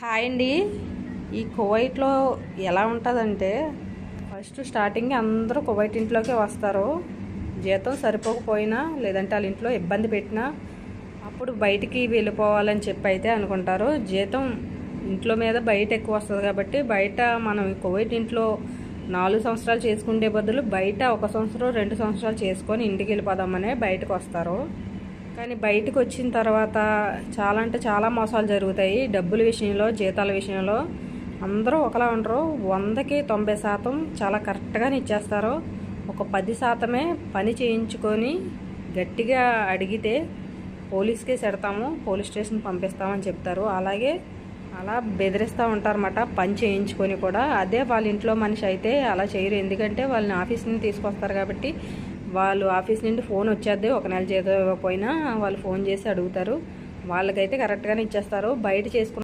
Hi అండి. ఈ కువైట్లో ఎలా ఉంటుందంటే ఫస్ట్ స్టార్టింగ్ అందరూ కువైట్ ఇంట్లోకే వస్తారు. జీతం సరిపోకపోయినా లేదంటే వాళ్ళ ఇంట్లో ఇబ్బంది పెట్టినా అప్పుడు బయటికి వెళ్ళిపోవాలని చెప్పి అయితే అనుకుంటారు. జీతం ఇంట్లో మీద బయట ఎక్కువ వస్తుంది కాబట్టి బయట మనం కువైట్ ఇంట్లో 4 సంవత్సరాలు చేసుకునే బదులు బయట 1 సంవత్సరం 2 సంవత్సరాలు చేసుకొని ఇంటికి వెళ్ళిపోదామనే బయటకు వస్తారు. కానీ బయటకు వచ్చిన తర్వాత చాలా అంటే చాలా మోసాలు జరుగుతాయి. డబ్బుల విషయంలో, జీతాల విషయంలో అందరూ ఒకలా ఉండరు. 100కి 90% చాలా కరెక్ట్గానే ఇచ్చేస్తారు. ఒక 10% పని చేయించుకొని గట్టిగా అడిగితే పోలీస్కే సెడతాము, పోలీస్ స్టేషన్ పంపిస్తామని చెప్తారు. అలాగే అలా బెదిరిస్తూ ఉంటారన్నమాట పని చేయించుకొని కూడా. అదే వాళ్ళ ఇంట్లో మనిషి అయితే అలా చేయరు. ఎందుకంటే వాళ్ళని ఆఫీస్ నుండి తీసుకొస్తారు కాబట్టి వాళ్ళు ఆఫీస్ నుండి ఫోన్ వచ్చేద్ది. ఒక నెల జీతం ఇవ్వకపోయినా వాళ్ళు ఫోన్ చేసి అడుగుతారు. వాళ్ళకైతే కరెక్ట్గానే ఇచ్చేస్తారు. బయట చేసుకున్న